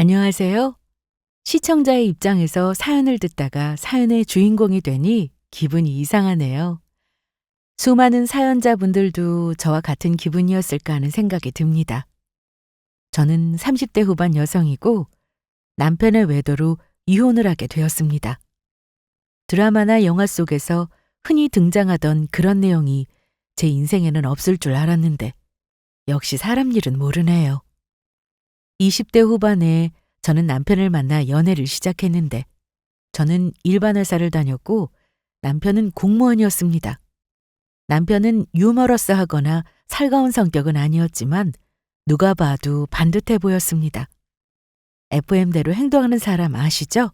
안녕하세요. 시청자의 입장에서 사연을 듣다가 사연의 주인공이 되니 기분이 이상하네요. 수많은 사연자분들도 저와 같은 기분이었을까 하는 생각이 듭니다. 저는 30대 후반 여성이고 남편의 외도로 이혼을 하게 되었습니다. 드라마나 영화 속에서 흔히 등장하던 그런 내용이 제 인생에는 없을 줄 알았는데 역시 사람 일은 모르네요. 20대 후반에 저는 남편을 만나 연애를 시작했는데 저는 일반 회사를 다녔고 남편은 공무원이었습니다. 남편은 유머러스하거나 살가운 성격은 아니었지만 누가 봐도 반듯해 보였습니다. FM대로 행동하는 사람 아시죠?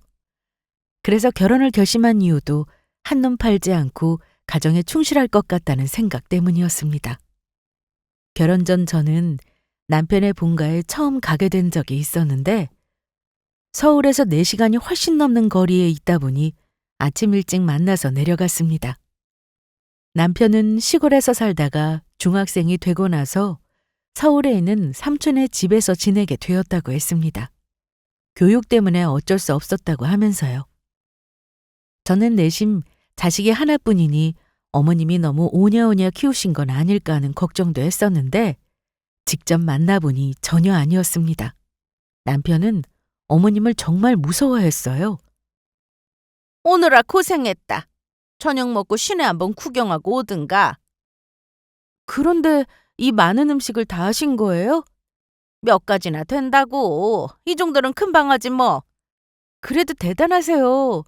그래서 결혼을 결심한 이유도 한눈 팔지 않고 가정에 충실할 것 같다는 생각 때문이었습니다. 결혼 전 저는 남편의 본가에 처음 가게 된 적이 있었는데 서울에서 4시간이 훨씬 넘는 거리에 있다 보니 아침 일찍 만나서 내려갔습니다. 남편은 시골에서 살다가 중학생이 되고 나서 서울에 있는 삼촌의 집에서 지내게 되었다고 했습니다. 교육 때문에 어쩔 수 없었다고 하면서요. 저는 내심 자식이 하나뿐이니 어머님이 너무 오냐오냐 키우신 건 아닐까 하는 걱정도 했었는데 직접 만나보니 전혀 아니었습니다. 남편은 어머님을 정말 무서워했어요. 오느라 고생했다. 저녁 먹고 시내 한번 구경하고 오든가. 그런데 이 많은 음식을 다 하신 거예요? 몇 가지나 된다고. 이 정도는 금방 하지 뭐. 그래도 대단하세요.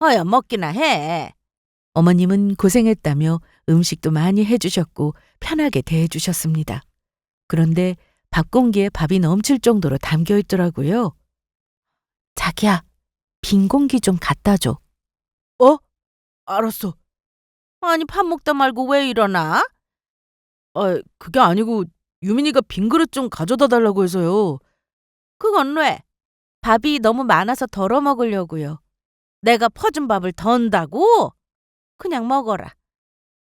어여 먹기나 해. 어머님은 고생했다며 음식도 많이 해주셨고 편하게 대해주셨습니다. 그런데 밥 공기에 밥이 넘칠 정도로 담겨 있더라고요. 자기야, 빈 공기 좀 갖다 줘. 알았어. 아니 밥 먹다 말고 왜 이러나? 그게 아니고 유민이가 빈 그릇 좀 가져다 달라고 해서요. 그건 왜? 밥이 너무 많아서 덜어 먹으려고요. 내가 퍼준 밥을 더 온다고? 그냥 먹어라.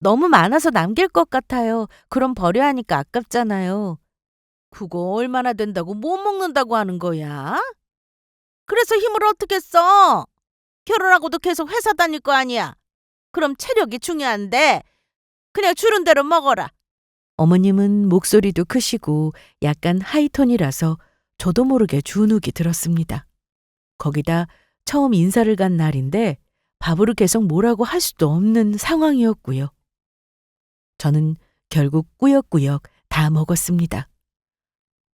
너무 많아서 남길 것 같아요. 그럼 버려야 하니까 아깝잖아요. 그거 얼마나 된다고 못 먹는다고 하는 거야? 그래서 힘을 어떻게 써? 결혼하고도 계속 회사 다닐 거 아니야. 그럼 체력이 중요한데 그냥 주는 대로 먹어라. 어머님은 목소리도 크시고 약간 하이톤이라서 저도 모르게 주눅이 들었습니다. 거기다 처음 인사를 간 날인데 밥으로 계속 뭐라고 할 수도 없는 상황이었고요. 저는 결국 꾸역꾸역 다 먹었습니다.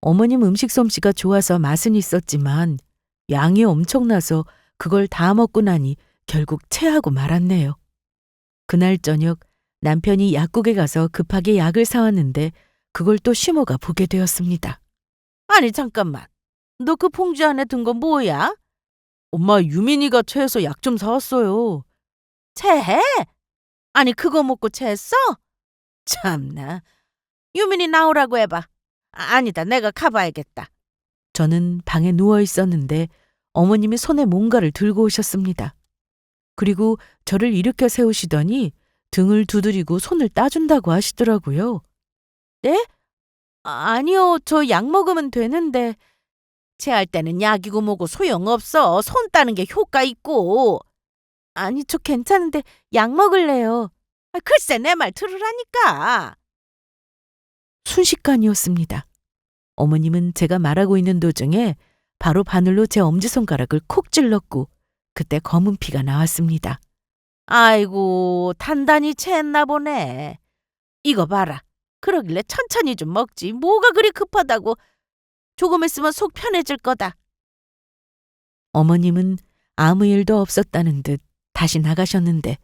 어머님 음식 솜씨가 좋아서 맛은 있었지만 양이 엄청나서 그걸 다 먹고 나니 결국 체하고 말았네요. 그날 저녁 남편이 약국에 가서 급하게 약을 사왔는데 그걸 또 시모가 보게 되었습니다. 아니 잠깐만. 너 그 봉지 안에 든 건 뭐야? 엄마 유민이가 체해서 약 좀 사왔어요. 체해? 아니 그거 먹고 체했어? 참나. 유민이 나오라고 해봐. 아니다 내가 가봐야겠다. 저는 방에 누워 있었는데 어머님이 손에 뭔가를 들고 오셨습니다. 그리고 저를 일으켜 세우시더니 등을 두드리고 손을 따준다고 하시더라고요. 네? 아니요 저 약 먹으면 되는데. 체할 때는 약이고 뭐고 소용없어. 손 따는 게 효과 있고. 아니, 저 괜찮은데 약 먹을래요. 글쎄 내 말 들으라니까. 순식간이었습니다. 어머님은 제가 말하고 있는 도중에 바로 바늘로 제 엄지손가락을 콕 찔렀고 그때 검은 피가 나왔습니다. 아이고 단단히 체했나 보네. 이거 봐라. 그러길래 천천히 좀 먹지. 뭐가 그리 급하다고. 조금 있으면 속 편해질 거다. 어머님은 아무 일도 없었다는 듯 다시 나가셨는데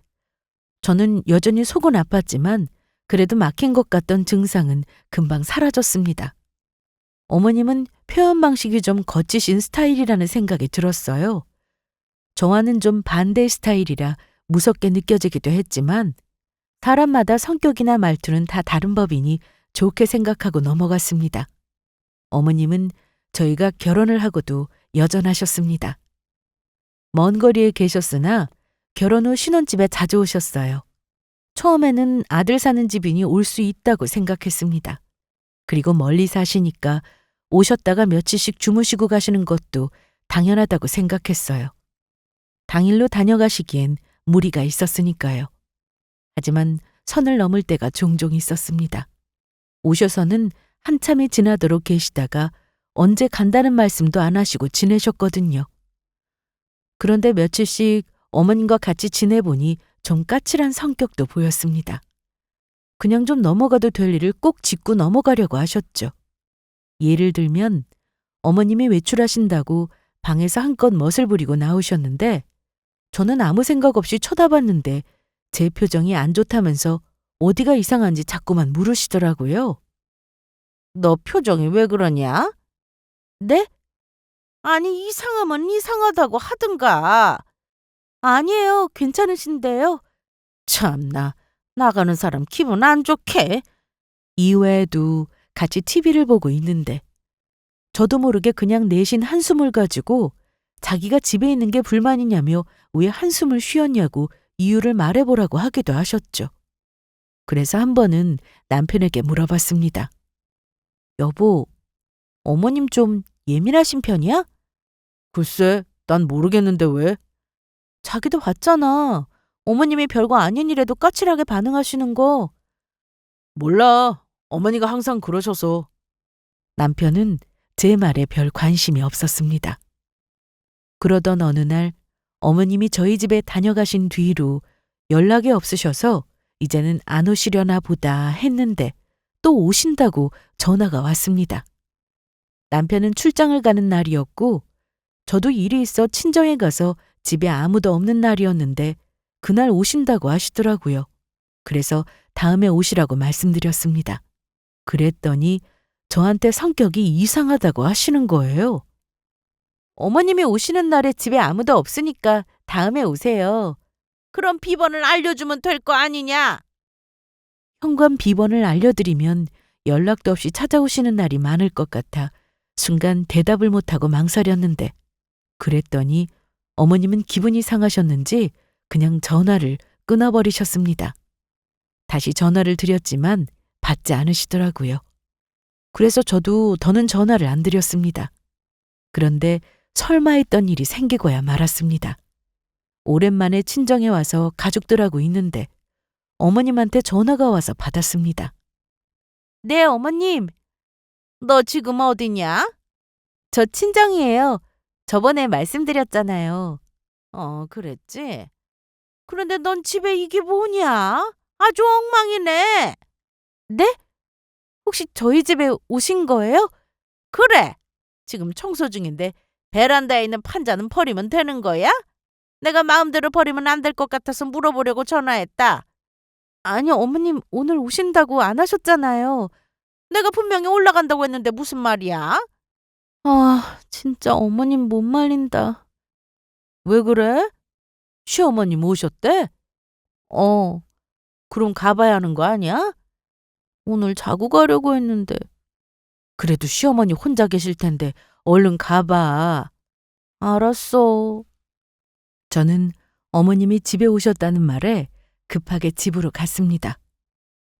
저는 여전히 속은 아팠지만 그래도 막힌 것 같던 증상은 금방 사라졌습니다. 어머님은 표현 방식이 좀 거치신 스타일이라는 생각이 들었어요. 저와는 좀 반대 스타일이라 무섭게 느껴지기도 했지만 사람마다 성격이나 말투는 다 다른 법이니 좋게 생각하고 넘어갔습니다. 어머님은 저희가 결혼을 하고도 여전하셨습니다. 먼 거리에 계셨으나 결혼 후 신혼집에 자주 오셨어요. 처음에는 아들 사는 집이니 올 수 있다고 생각했습니다. 그리고 멀리 사시니까 오셨다가 며칠씩 주무시고 가시는 것도 당연하다고 생각했어요. 당일로 다녀가시기엔 무리가 있었으니까요. 하지만 선을 넘을 때가 종종 있었습니다. 오셔서는 한참이 지나도록 계시다가 언제 간다는 말씀도 안 하시고 지내셨거든요. 그런데 며칠씩 어머님과 같이 지내보니 좀 까칠한 성격도 보였습니다. 그냥 좀 넘어가도 될 일을 꼭 짚고 넘어가려고 하셨죠. 예를 들면 어머님이 외출하신다고 방에서 한껏 멋을 부리고 나오셨는데 저는 아무 생각 없이 쳐다봤는데 제 표정이 안 좋다면서 어디가 이상한지 자꾸만 물으시더라고요. 너 표정이 왜 그러냐? 네? 아니, 이상하면 이상하다고 하든가. 아니에요. 괜찮으신데요. 참나, 나가는 사람 기분 안 좋게. 이외에도 같이 TV를 보고 있는데 저도 모르게 그냥 내쉰 한숨을 가지고 자기가 집에 있는 게 불만이냐며 왜 한숨을 쉬었냐고 이유를 말해보라고 하기도 하셨죠. 그래서 한 번은 남편에게 물어봤습니다. 여보, 어머님 좀 예민하신 편이야? 글쎄, 난 모르겠는데 왜? 자기도 봤잖아. 어머님이 별거 아닌 일에도 까칠하게 반응하시는 거. 몰라. 어머니가 항상 그러셔서. 남편은 제 말에 별 관심이 없었습니다. 그러던 어느 날 어머님이 저희 집에 다녀가신 뒤로 연락이 없으셔서 이제는 안 오시려나 보다 했는데 또 오신다고 전화가 왔습니다. 남편은 출장을 가는 날이었고 저도 일이 있어 친정에 가서 집에 아무도 없는 날이었는데 그날 오신다고 하시더라고요. 그래서 다음에 오시라고 말씀드렸습니다. 그랬더니 저한테 성격이 이상하다고 하시는 거예요. 어머님이 오시는 날에 집에 아무도 없으니까 다음에 오세요. 그럼 비번을 알려주면 될 거 아니냐? 현관 비번을 알려드리면 연락도 없이 찾아오시는 날이 많을 것 같아 순간 대답을 못하고 망설였는데 그랬더니 어머님은 기분이 상하셨는지 그냥 전화를 끊어버리셨습니다. 다시 전화를 드렸지만 받지 않으시더라고요. 그래서 저도 더는 전화를 안 드렸습니다. 그런데 설마 했던 일이 생기고야 말았습니다. 오랜만에 친정에 와서 가족들하고 있는데 어머님한테 전화가 와서 받았습니다. 네, 어머님. 너 지금 어디냐? 저 친정이에요. 저번에 말씀드렸잖아요. 그랬지. 그런데 넌 집에 이게 뭐냐? 아주 엉망이네. 네? 혹시 저희 집에 오신 거예요? 그래. 지금 청소 중인데 베란다에 있는 판자는 버리면 되는 거야? 내가 마음대로 버리면 안 될 것 같아서 물어보려고 전화했다. 아니, 어머님 오늘 오신다고 안 하셨잖아요. 내가 분명히 올라간다고 했는데 무슨 말이야? 아, 진짜 어머님 못 말린다. 왜 그래? 시어머님 오셨대? 그럼 가봐야 하는 거 아니야? 오늘 자고 가려고 했는데. 그래도 시어머니 혼자 계실 텐데 얼른 가봐. 알았어. 저는 어머님이 집에 오셨다는 말에 급하게 집으로 갔습니다.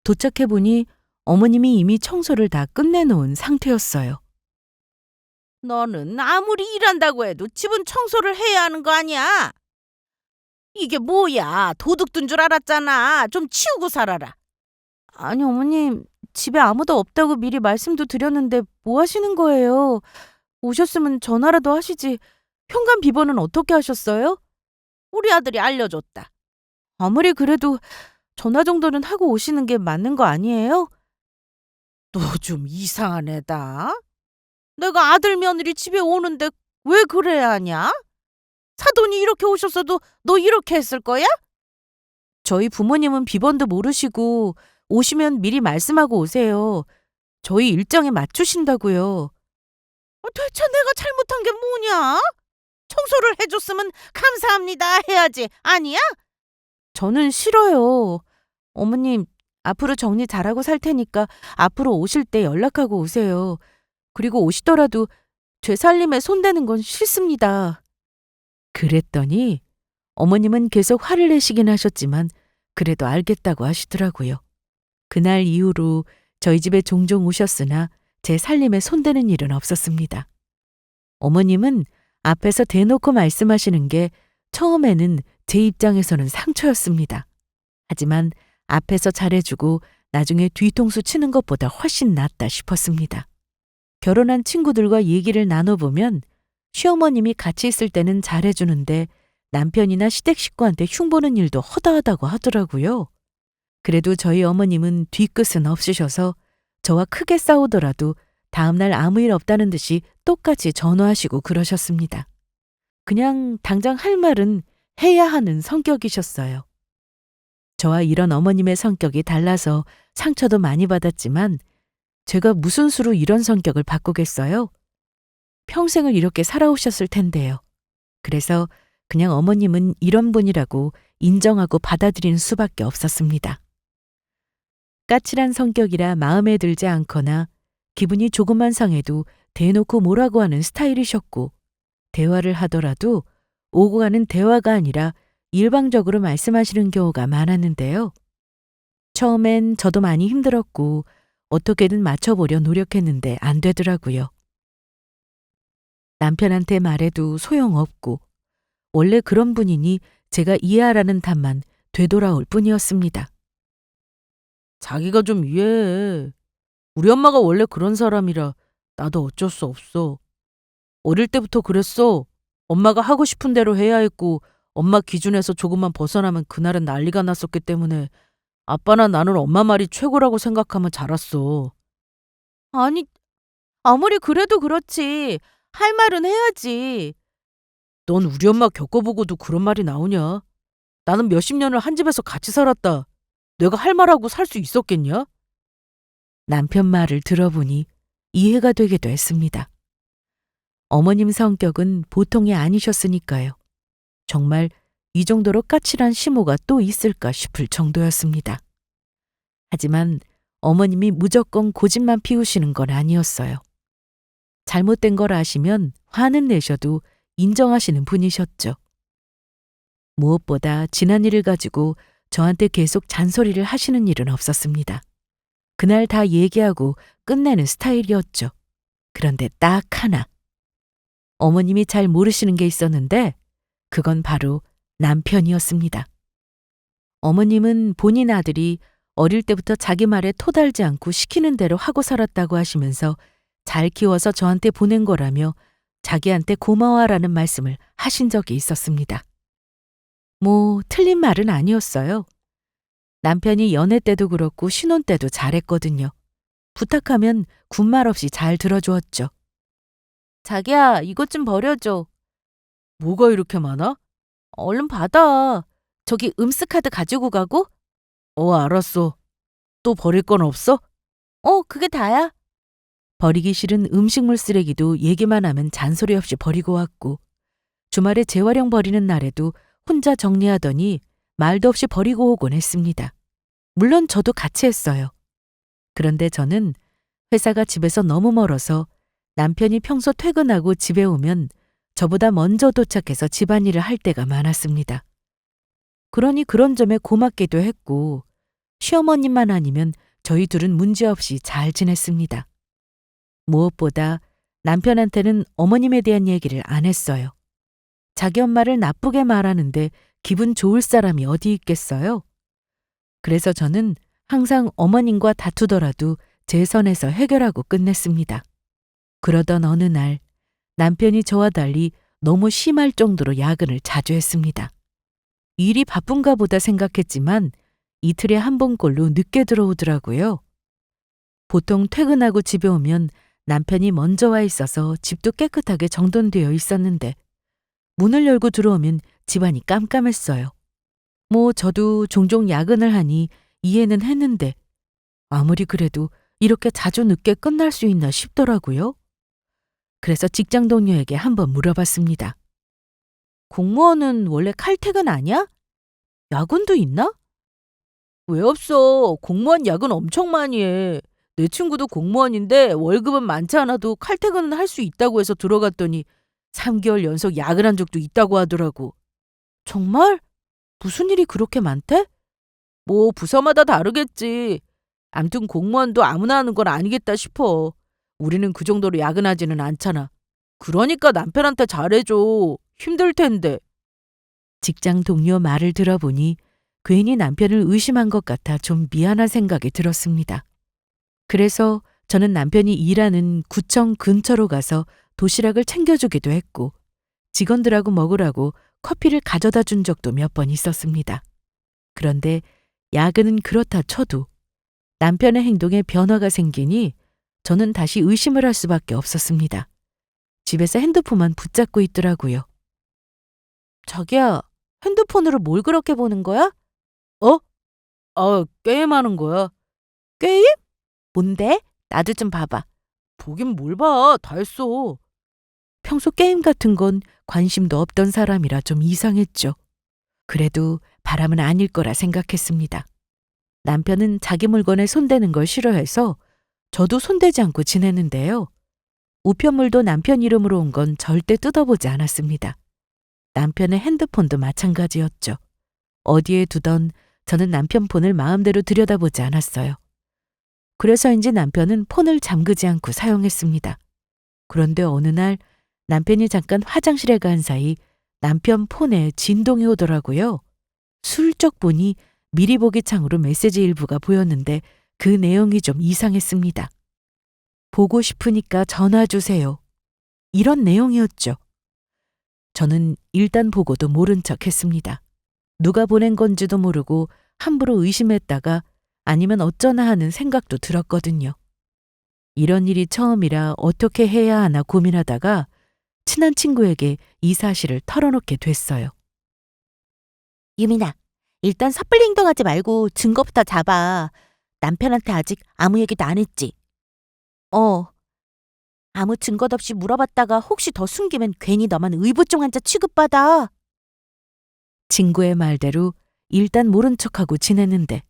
도착해보니 어머님이 이미 청소를 다 끝내놓은 상태였어요. 너는 아무리 일한다고 해도 집은 청소를 해야 하는 거 아니야? 이게 뭐야? 도둑 든 줄 알았잖아. 좀 치우고 살아라. 아니, 어머님, 집에 아무도 없다고 미리 말씀도 드렸는데 뭐 하시는 거예요? 오셨으면 전화라도 하시지. 현관 비번은 어떻게 하셨어요? 우리 아들이 알려줬다. 아무리 그래도 전화 정도는 하고 오시는 게 맞는 거 아니에요? 너 좀 이상한 애다. 내가 아들 며느리 집에 오는데 왜 그래야 하냐? 사돈이 이렇게 오셨어도 너 이렇게 했을 거야? 저희 부모님은 비번도 모르시고 오시면 미리 말씀하고 오세요. 저희 일정에 맞추신다고요. 대체 내가 잘못한 게 뭐냐? 청소를 해줬으면 감사합니다 해야지. 아니야? 저는 싫어요. 어머님, 앞으로 정리 잘하고 살 테니까 앞으로 오실 때 연락하고 오세요. 그리고 오시더라도 제 살림에 손대는 건 싫습니다. 그랬더니 어머님은 계속 화를 내시긴 하셨지만 그래도 알겠다고 하시더라고요. 그날 이후로 저희 집에 종종 오셨으나 제 살림에 손대는 일은 없었습니다. 어머님은 앞에서 대놓고 말씀하시는 게 처음에는 제 입장에서는 상처였습니다. 하지만 앞에서 잘해주고 나중에 뒤통수 치는 것보다 훨씬 낫다 싶었습니다. 결혼한 친구들과 얘기를 나눠보면 시어머님이 같이 있을 때는 잘해주는데 남편이나 시댁 식구한테 흉보는 일도 허다하다고 하더라고요. 그래도 저희 어머님은 뒤끝은 없으셔서 저와 크게 싸우더라도 다음날 아무 일 없다는 듯이 똑같이 전화하시고 그러셨습니다. 그냥 당장 할 말은 해야 하는 성격이셨어요. 저와 이런 어머님의 성격이 달라서 상처도 많이 받았지만 제가 무슨 수로 이런 성격을 바꾸겠어요? 평생을 이렇게 살아오셨을 텐데요. 그래서 그냥 어머님은 이런 분이라고 인정하고 받아들이는 수밖에 없었습니다. 까칠한 성격이라 마음에 들지 않거나 기분이 조금만 상해도 대놓고 뭐라고 하는 스타일이셨고 대화를 하더라도 오고 가는 대화가 아니라 일방적으로 말씀하시는 경우가 많았는데요. 처음엔 저도 많이 힘들었고 어떻게든 맞춰보려 노력했는데 안 되더라고요. 남편한테 말해도 소용없고 원래 그런 분이니 제가 이해하라는 답만 되돌아올 뿐이었습니다. 자기가 좀 이해해. 우리 엄마가 원래 그런 사람이라 나도 어쩔 수 없어. 어릴 때부터 그랬어. 엄마가 하고 싶은 대로 해야 했고 엄마 기준에서 조금만 벗어나면 그날은 난리가 났었기 때문에 아빠나 나는 엄마 말이 최고라고 생각하며 자랐어. 아니, 아무리 그래도 그렇지. 할 말은 해야지. 넌 우리 엄마 겪어보고도 그런 말이 나오냐? 나는 몇십 년을 한 집에서 같이 살았다. 내가 할 말하고 살 수 있었겠냐? 남편 말을 들어보니 이해가 되기도 했습니다. 어머님 성격은 보통이 아니셨으니까요. 정말 이 정도로 까칠한 시모가 또 있을까 싶을 정도였습니다. 하지만 어머님이 무조건 고집만 피우시는 건 아니었어요. 잘못된 걸 아시면 화는 내셔도 인정하시는 분이셨죠. 무엇보다 지난 일을 가지고 저한테 계속 잔소리를 하시는 일은 없었습니다. 그날 다 얘기하고 끝내는 스타일이었죠. 그런데 딱 하나. 어머님이 잘 모르시는 게 있었는데 그건 바로 남편이었습니다. 어머님은 본인 아들이 어릴 때부터 자기 말에 토달지 않고 시키는 대로 하고 살았다고 하시면서 잘 키워서 저한테 보낸 거라며 자기한테 고마워하라는 말씀을 하신 적이 있었습니다. 뭐 틀린 말은 아니었어요. 남편이 연애 때도 그렇고 신혼 때도 잘했거든요. 부탁하면 군말 없이 잘 들어주었죠. 자기야, 이것 좀 버려줘. 뭐가 이렇게 많아? 얼른 받아. 저기 음스카드 가지고 가고? 알았어. 또 버릴 건 없어? 그게 다야. 버리기 싫은 음식물 쓰레기도 얘기만 하면 잔소리 없이 버리고 왔고 주말에 재활용 버리는 날에도 혼자 정리하더니 말도 없이 버리고 오곤 했습니다. 물론 저도 같이 했어요. 그런데 저는 회사가 집에서 너무 멀어서 남편이 평소 퇴근하고 집에 오면 저보다 먼저 도착해서 집안일을 할 때가 많았습니다. 그러니 그런 점에 고맙기도 했고 시어머님만 아니면 저희 둘은 문제없이 잘 지냈습니다. 무엇보다 남편한테는 어머님에 대한 얘기를 안 했어요. 자기 엄마를 나쁘게 말하는데 기분 좋을 사람이 어디 있겠어요? 그래서 저는 항상 어머님과 다투더라도 제 선에서 해결하고 끝냈습니다. 그러던 어느 날 남편이 저와 달리 너무 심할 정도로 야근을 자주 했습니다. 일이 바쁜가 보다 생각했지만 이틀에 한 번꼴로 늦게 들어오더라고요. 보통 퇴근하고 집에 오면 남편이 먼저 와 있어서 집도 깨끗하게 정돈되어 있었는데 문을 열고 들어오면 집안이 깜깜했어요. 뭐 저도 종종 야근을 하니 이해는 했는데 아무리 그래도 이렇게 자주 늦게 끝날 수 있나 싶더라고요. 그래서 직장 동료에게 한번 물어봤습니다. 공무원은 원래 칼퇴근 아니야? 야근도 있나? 왜 없어? 공무원 야근 엄청 많이 해. 내 친구도 공무원인데 월급은 많지 않아도 칼퇴근은 할 수 있다고 해서 들어갔더니 3개월 연속 야근한 적도 있다고 하더라고. 정말? 무슨 일이 그렇게 많대? 뭐 부서마다 다르겠지. 암튼 공무원도 아무나 하는 건 아니겠다 싶어. 우리는 그 정도로 야근하지는 않잖아. 그러니까 남편한테 잘해줘. 힘들 텐데. 직장 동료 말을 들어보니 괜히 남편을 의심한 것 같아 좀 미안한 생각이 들었습니다. 그래서 저는 남편이 일하는 구청 근처로 가서 도시락을 챙겨주기도 했고 직원들하고 먹으라고 커피를 가져다 준 적도 몇 번 있었습니다. 그런데 야근은 그렇다 쳐도 남편의 행동에 변화가 생기니 저는 다시 의심을 할 수밖에 없었습니다. 집에서 핸드폰만 붙잡고 있더라고요. 자기야, 핸드폰으로 뭘 그렇게 보는 거야? 어? 게임하는 거야. 게임? 뭔데? 나도 좀 봐봐. 보긴 뭘 봐. 다 했어. 평소 게임 같은 건 관심도 없던 사람이라 좀 이상했죠. 그래도 바람은 아닐 거라 생각했습니다. 남편은 자기 물건에 손대는 걸 싫어해서 저도 손대지 않고 지냈는데요. 우편물도 남편 이름으로 온 건 절대 뜯어보지 않았습니다. 남편의 핸드폰도 마찬가지였죠. 어디에 두던 저는 남편 폰을 마음대로 들여다보지 않았어요. 그래서인지 남편은 폰을 잠그지 않고 사용했습니다. 그런데 어느 날 남편이 잠깐 화장실에 간 사이 남편 폰에 진동이 오더라고요. 슬쩍 보니 미리 보기 창으로 메시지 일부가 보였는데 그 내용이 좀 이상했습니다. 보고 싶으니까 전화 주세요. 이런 내용이었죠. 저는 일단 보고도 모른 척 했습니다. 누가 보낸 건지도 모르고 함부로 의심했다가 아니면 어쩌나 하는 생각도 들었거든요. 이런 일이 처음이라 어떻게 해야 하나 고민하다가 친한 친구에게 이 사실을 털어놓게 됐어요. 유민아, 일단 섣불리 행동하지 말고 증거부터 잡아. 남편한테 아직 아무 얘기도 안 했지? 아무 증거도 없이 물어봤다가 혹시 더 숨기면 괜히 너만 의부증 환자 취급받아. 친구의 말대로 일단 모른 척하고 지냈는데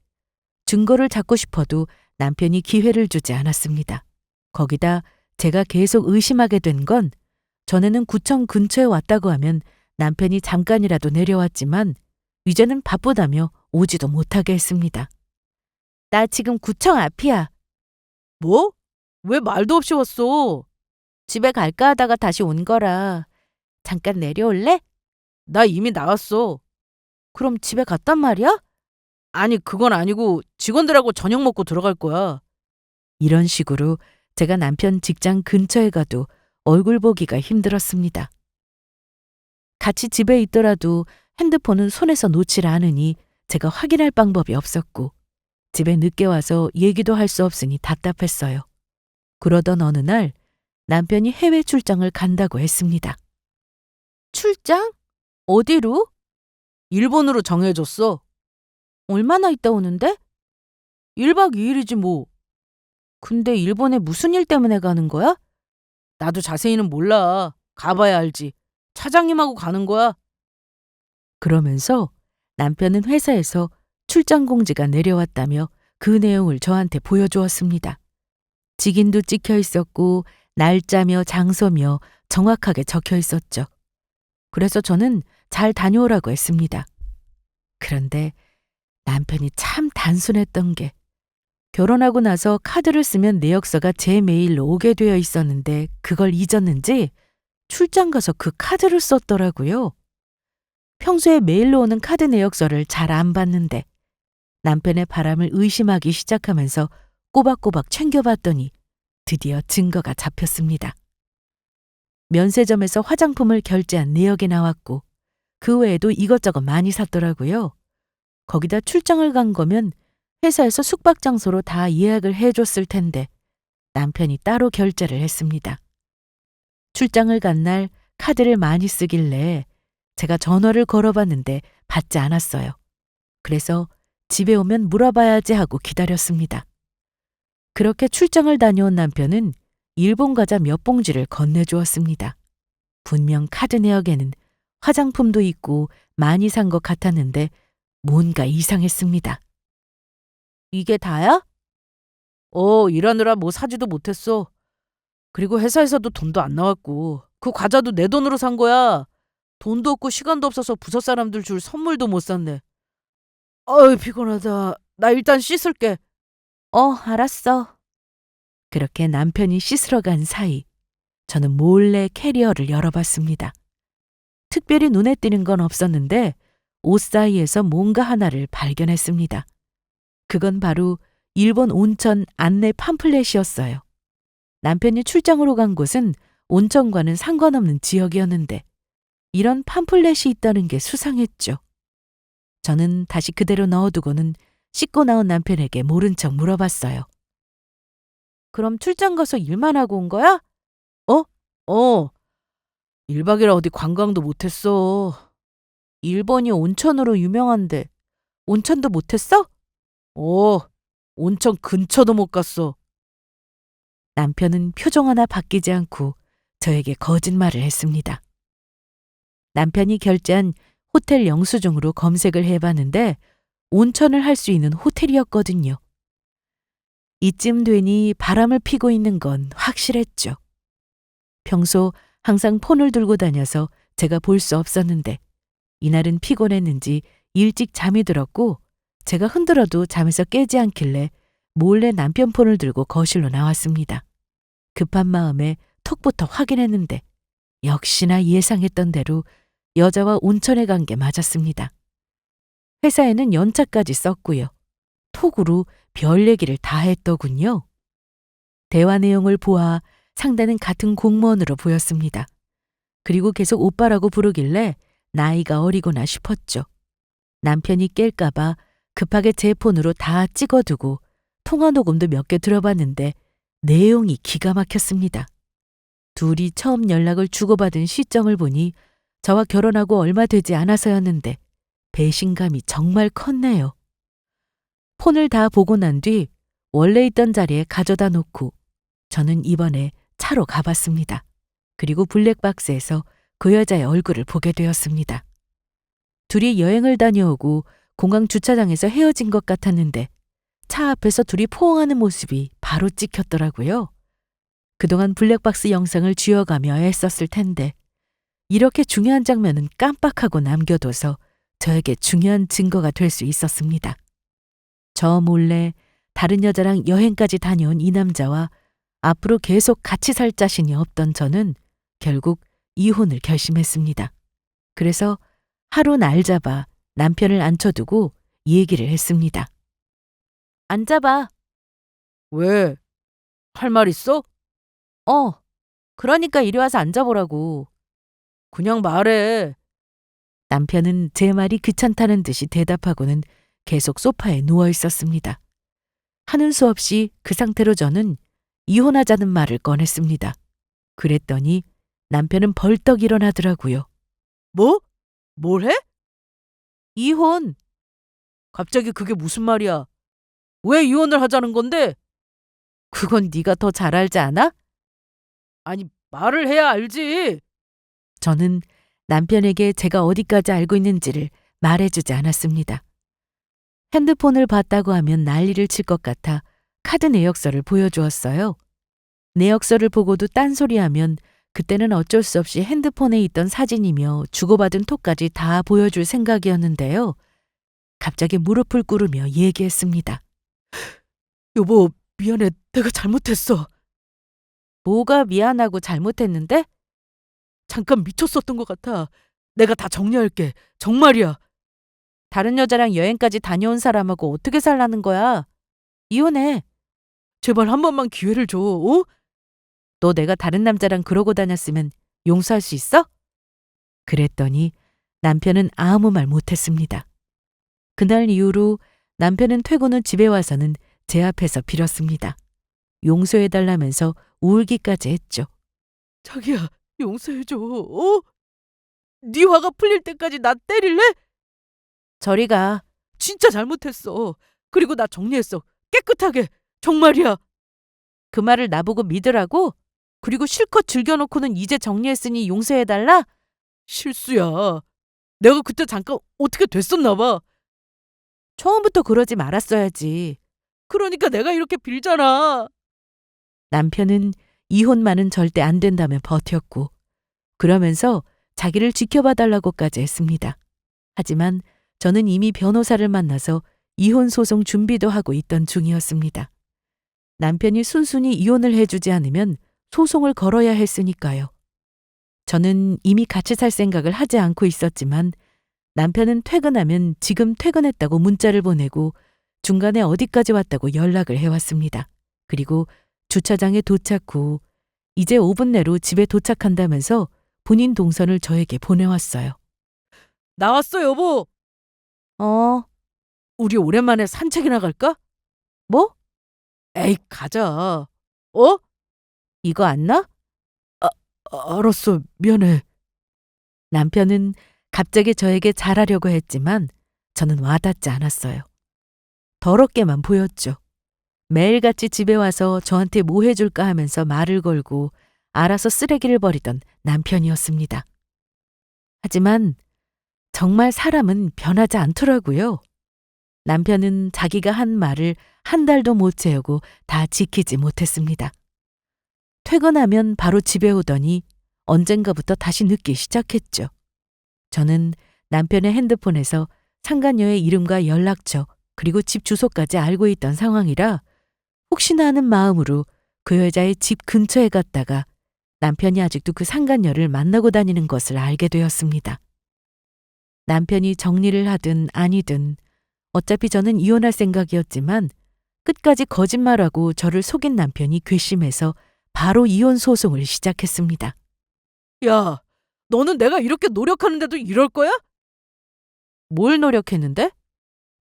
증거를 잡고 싶어도 남편이 기회를 주지 않았습니다. 거기다 제가 계속 의심하게 된 건 전에는 구청 근처에 왔다고 하면 남편이 잠깐이라도 내려왔지만 이제는 바쁘다며 오지도 못하게 했습니다. 나 지금 구청 앞이야. 뭐? 왜 말도 없이 왔어? 집에 갈까 하다가 다시 온 거라. 잠깐 내려올래? 나 이미 나왔어. 그럼 집에 갔단 말이야? 아니, 그건 아니고 직원들하고 저녁 먹고 들어갈 거야. 이런 식으로 제가 남편 직장 근처에 가도 얼굴 보기가 힘들었습니다. 같이 집에 있더라도 핸드폰은 손에서 놓질 않으니 제가 확인할 방법이 없었고 집에 늦게 와서 얘기도 할 수 없으니 답답했어요. 그러던 어느 날 남편이 해외 출장을 간다고 했습니다. 출장? 어디로? 일본으로 정해줬어. 얼마나 있다 오는데? 1박 2일이지 뭐. 근데 일본에 무슨 일 때문에 가는 거야? 나도 자세히는 몰라. 가봐야 알지. 차장님하고 가는 거야. 그러면서 남편은 회사에서 출장 공지가 내려왔다며 그 내용을 저한테 보여주었습니다. 직인도 찍혀 있었고 날짜며 장소며 정확하게 적혀 있었죠. 그래서 저는 잘 다녀오라고 했습니다. 그런데 남편이 참 단순했던 게 결혼하고 나서 카드를 쓰면 내역서가 제 메일로 오게 되어 있었는데 그걸 잊었는지 출장 가서 그 카드를 썼더라고요. 평소에 메일로 오는 카드 내역서를 잘 안 봤는데 남편의 바람을 의심하기 시작하면서 꼬박꼬박 챙겨봤더니 드디어 증거가 잡혔습니다. 면세점에서 화장품을 결제한 내역이 나왔고 그 외에도 이것저것 많이 샀더라고요. 거기다 출장을 간 거면 회사에서 숙박 장소로 다 예약을 해줬을 텐데 남편이 따로 결제를 했습니다. 출장을 간 날 카드를 많이 쓰길래 제가 전화를 걸어봤는데 받지 않았어요. 그래서 집에 오면 물어봐야지 하고 기다렸습니다. 그렇게 출장을 다녀온 남편은 일본 과자 몇 봉지를 건네주었습니다. 분명 카드 내역에는 화장품도 있고 많이 산 것 같았는데 뭔가 이상했습니다. 이게 다야? 일하느라 뭐 사지도 못했어. 그리고 회사에서도 돈도 안 나왔고 그 과자도 내 돈으로 산 거야. 돈도 없고 시간도 없어서 부서 사람들 줄 선물도 못 샀네. 아유, 피곤하다. 나 일단 씻을게. 알았어. 그렇게 남편이 씻으러 간 사이 저는 몰래 캐리어를 열어봤습니다. 특별히 눈에 띄는 건 없었는데 옷 사이에서 뭔가 하나를 발견했습니다. 그건 바로 일본 온천 안내 팜플렛이었어요. 남편이 출장으로 간 곳은 온천과는 상관없는 지역이었는데 이런 팜플렛이 있다는 게 수상했죠. 저는 다시 그대로 넣어두고는 씻고 나온 남편에게 모른 척 물어봤어요. 그럼 출장 가서 일만 하고 온 거야? 어? 1박이라 어디 관광도 못했어. 일본이 온천으로 유명한데 온천도 못했어? 온천 근처도 못 갔어. 남편은 표정 하나 바뀌지 않고 저에게 거짓말을 했습니다. 남편이 결제한 호텔 영수증으로 검색을 해봤는데 온천을 할 수 있는 호텔이었거든요. 이쯤 되니 바람을 피고 있는 건 확실했죠. 평소 항상 폰을 들고 다녀서 제가 볼 수 없었는데 이날은 피곤했는지 일찍 잠이 들었고 제가 흔들어도 잠에서 깨지 않길래 몰래 남편 폰을 들고 거실로 나왔습니다. 급한 마음에 톡부터 확인했는데 역시나 예상했던 대로 여자와 온천에 간 게 맞았습니다. 회사에는 연차까지 썼고요. 톡으로 별 얘기를 다 했더군요. 대화 내용을 보아 상대는 같은 공무원으로 보였습니다. 그리고 계속 오빠라고 부르길래 나이가 어리구나 싶었죠. 남편이 깰까봐 급하게 제 폰으로 다 찍어두고 통화 녹음도 몇 개 들어봤는데 내용이 기가 막혔습니다. 둘이 처음 연락을 주고받은 시점을 보니 저와 결혼하고 얼마 되지 않아서였는데 배신감이 정말 컸네요. 폰을 다 보고 난 뒤 원래 있던 자리에 가져다 놓고 저는 이번에 차로 가봤습니다. 그리고 블랙박스에서 그 여자의 얼굴을 보게 되었습니다. 둘이 여행을 다녀오고 공항 주차장에서 헤어진 것 같았는데 차 앞에서 둘이 포옹하는 모습이 바로 찍혔더라고요. 그동안 블랙박스 영상을 쥐어가며 애썼을 텐데 이렇게 중요한 장면은 깜빡하고 남겨둬서 저에게 중요한 증거가 될 수 있었습니다. 저 몰래 다른 여자랑 여행까지 다녀온 이 남자와 앞으로 계속 같이 살 자신이 없던 저는 결국 이혼을 결심했습니다. 그래서 하루 날 잡아 남편을 앉혀두고 얘기를 했습니다. 앉아봐. 왜? 할 말 있어? 그러니까 이리 와서 앉아보라고. 그냥 말해. 남편은 제 말이 귀찮다는 듯이 대답하고는 계속 소파에 누워 있었습니다. 하는 수 없이 그 상태로 저는 이혼하자는 말을 꺼냈습니다. 그랬더니 남편은 벌떡 일어나더라고요. 뭐? 뭘 해? 이혼. 갑자기 그게 무슨 말이야? 왜 이혼을 하자는 건데? 그건 네가 더 잘 알지 않아? 아니, 말을 해야 알지. 저는 남편에게 제가 어디까지 알고 있는지를 말해주지 않았습니다. 핸드폰을 봤다고 하면 난리를 칠 것 같아 카드 내역서를 보여주었어요. 내역서를 보고도 딴소리하면 그때는 어쩔 수 없이 핸드폰에 있던 사진이며 주고받은 톡까지 다 보여줄 생각이었는데요. 갑자기 무릎을 꿇으며 얘기했습니다. 여보, 미안해. 내가 잘못했어. 뭐가 미안하고 잘못했는데? 잠깐 미쳤었던 것 같아. 내가 다 정리할게. 정말이야. 다른 여자랑 여행까지 다녀온 사람하고 어떻게 살라는 거야? 이혼해. 제발 한 번만 기회를 줘. 너 내가 다른 남자랑 그러고 다녔으면 용서할 수 있어? 그랬더니 남편은 아무 말 못했습니다. 그날 이후로 남편은 퇴근 후 집에 와서는 제 앞에서 빌었습니다. 용서해달라면서 울기까지 했죠. 자기야, 용서해줘. 네 화가 풀릴 때까지 나 때릴래? 저리 가. 진짜 잘못했어. 그리고 나 정리했어. 깨끗하게. 정말이야. 그 말을 나보고 믿으라고? 그리고 실컷 즐겨놓고는 이제 정리했으니 용서해달라? 실수야. 내가 그때 잠깐 어떻게 됐었나 봐. 처음부터 그러지 말았어야지. 그러니까 내가 이렇게 빌잖아. 남편은 이혼만은 절대 안 된다며 버텼고 그러면서 자기를 지켜봐달라고까지 했습니다. 하지만 저는 이미 변호사를 만나서 이혼 소송 준비도 하고 있던 중이었습니다. 남편이 순순히 이혼을 해주지 않으면 소송을 걸어야 했으니까요. 저는 이미 같이 살 생각을 하지 않고 있었지만 남편은 퇴근하면 지금 퇴근했다고 문자를 보내고 중간에 어디까지 왔다고 연락을 해왔습니다. 그리고 주차장에 도착 후 이제 5분 내로 집에 도착한다면서 본인 동선을 저에게 보내왔어요. 나왔어, 여보. 우리 오랜만에 산책이나 갈까? 뭐? 에이, 가자. 어? 이거 안 나? 알았어, 미안해. 남편은 갑자기 저에게 잘하려고 했지만 저는 와닿지 않았어요. 더럽게만 보였죠. 매일같이 집에 와서 저한테 뭐 해줄까 하면서 말을 걸고 알아서 쓰레기를 버리던 남편이었습니다. 하지만 정말 사람은 변하지 않더라고요. 남편은 자기가 한 말을 한 달도 못 채우고 다 지키지 못했습니다. 퇴근하면 바로 집에 오더니 언젠가부터 다시 늦기 시작했죠. 저는 남편의 핸드폰에서 상간녀의 이름과 연락처 그리고 집 주소까지 알고 있던 상황이라 혹시나 하는 마음으로 그 여자의 집 근처에 갔다가 남편이 아직도 그 상간녀를 만나고 다니는 것을 알게 되었습니다. 남편이 정리를 하든 아니든 어차피 저는 이혼할 생각이었지만 끝까지 거짓말하고 저를 속인 남편이 괘씸해서 바로 이혼 소송을 시작했습니다. 야, 너는 내가 이렇게 노력하는데도 이럴 거야? 뭘 노력했는데?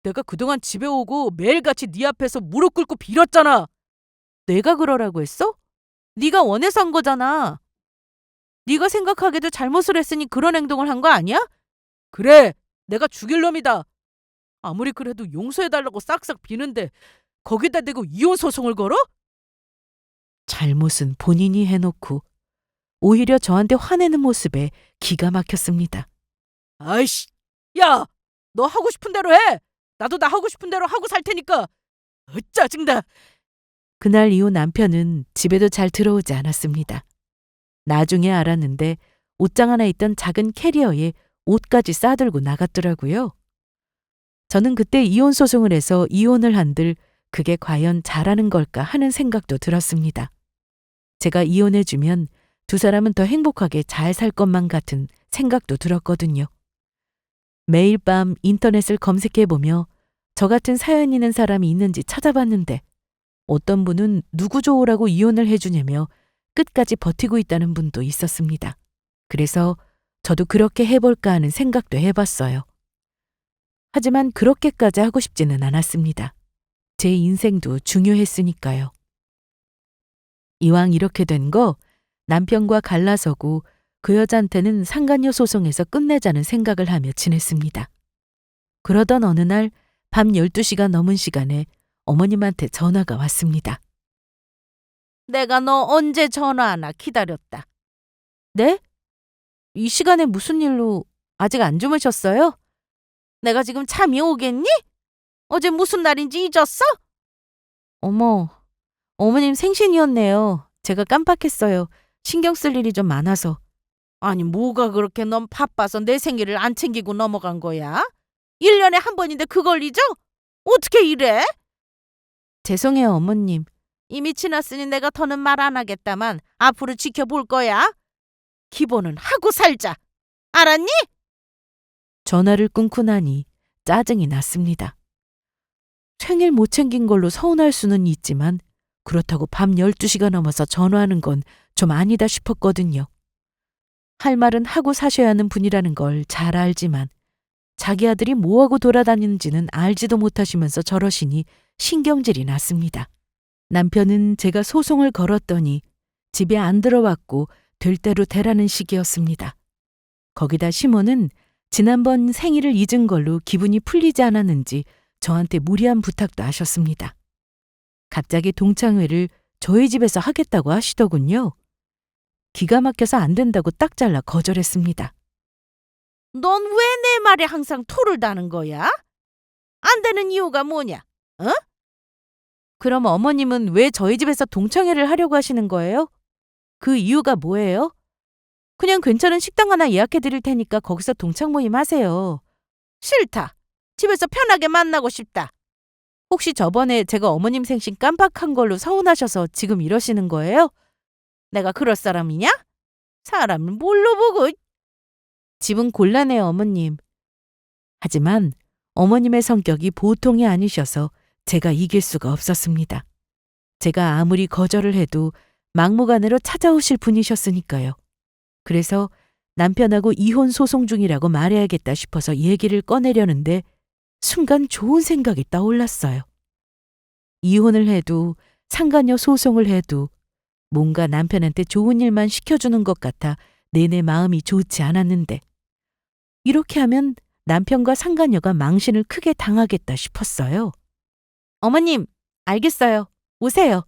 내가 그동안 집에 오고 매일같이 네 앞에서 무릎 꿇고 빌었잖아. 내가 그러라고 했어? 네가 원해서 한 거잖아. 네가 생각하기에도 잘못을 했으니 그런 행동을 한 거 아니야? 그래, 내가 죽일 놈이다. 아무리 그래도 용서해달라고 싹싹 비는데 거기다 대고 이혼 소송을 걸어? 잘못은 본인이 해놓고 오히려 저한테 화내는 모습에 기가 막혔습니다. 아이씨, 야, 너 하고 싶은 대로 해. 나도 나 하고 싶은 대로 하고 살 테니까. 짜증나. 그날 이후 남편은 집에도 잘 들어오지 않았습니다. 나중에 알았는데 옷장 하나 있던 작은 캐리어에 옷까지 싸들고 나갔더라고요. 저는 그때 이혼 소송을 해서 이혼을 한들 그게 과연 잘하는 걸까 하는 생각도 들었습니다. 제가 이혼해주면 두 사람은 더 행복하게 잘 살 것만 같은 생각도 들었거든요. 매일 밤 인터넷을 검색해보며 저 같은 사연 있는 사람이 있는지 찾아봤는데 어떤 분은 누구 좋으라고 이혼을 해주냐며 끝까지 버티고 있다는 분도 있었습니다. 그래서 저도 그렇게 해볼까 하는 생각도 해봤어요. 하지만 그렇게까지 하고 싶지는 않았습니다. 제 인생도 중요했으니까요. 이왕 이렇게 된 거 남편과 갈라서고 그 여자한테는 상간녀 소송에서 끝내자는 생각을 하며 지냈습니다. 그러던 어느 날 밤 12시가 넘은 시간에 어머님한테 전화가 왔습니다. 내가 너 언제 전화하나 기다렸다. 네? 이 시간에 무슨 일로 아직 안 주무셨어요? 내가 지금 잠이 오겠니? 어제 무슨 날인지 잊었어? 어머, 어머님 생신이었네요. 제가 깜빡했어요. 신경 쓸 일이 좀 많아서. 아니, 뭐가 그렇게 넌 바빠서 내 생일을 안 챙기고 넘어간 거야? 1년에 한 번인데 그걸 잊어? 어떻게 이래? 죄송해요, 어머님. 이미 지났으니 내가 더는 말 안 하겠다만 앞으로 지켜볼 거야. 기본은 하고 살자. 알았니? 전화를 끊고 나니 짜증이 났습니다. 생일 못 챙긴 걸로 서운할 수는 있지만 그렇다고 밤 12시가 넘어서 전화하는 건 좀 아니다 싶었거든요. 할 말은 하고 사셔야 하는 분이라는 걸 잘 알지만 자기 아들이 뭐하고 돌아다니는지는 알지도 못하시면서 저러시니 신경질이 났습니다. 남편은 제가 소송을 걸었더니 집에 안 들어왔고 될 대로 되라는 식이었습니다. 거기다 시모는 지난번 생일을 잊은 걸로 기분이 풀리지 않았는지 저한테 무리한 부탁도 하셨습니다. 갑자기 동창회를 저희 집에서 하겠다고 하시더군요. 기가 막혀서 안 된다고 딱 잘라 거절했습니다. 넌 왜 내 말에 항상 토를 다는 거야? 안 되는 이유가 뭐냐? 그럼 어머님은 왜 저희 집에서 동창회를 하려고 하시는 거예요? 그 이유가 뭐예요? 그냥 괜찮은 식당 하나 예약해 드릴 테니까 거기서 동창 모임 하세요. 싫다. 집에서 편하게 만나고 싶다. 혹시 저번에 제가 어머님 생신 깜빡한 걸로 서운하셔서 지금 이러시는 거예요? 내가 그럴 사람이냐? 사람을 뭘로 보고. 집은 곤란해요, 어머님. 하지만 어머님의 성격이 보통이 아니셔서 제가 이길 수가 없었습니다. 제가 아무리 거절을 해도 막무가내로 찾아오실 분이셨으니까요. 그래서 남편하고 이혼 소송 중이라고 말해야겠다 싶어서 얘기를 꺼내려는데 순간 좋은 생각이 떠올랐어요. 이혼을 해도 상간녀 소송을 해도 뭔가 남편한테 좋은 일만 시켜주는 것 같아 내내 마음이 좋지 않았는데 이렇게 하면 남편과 상간녀가 망신을 크게 당하겠다 싶었어요. 어머님, 알겠어요. 오세요.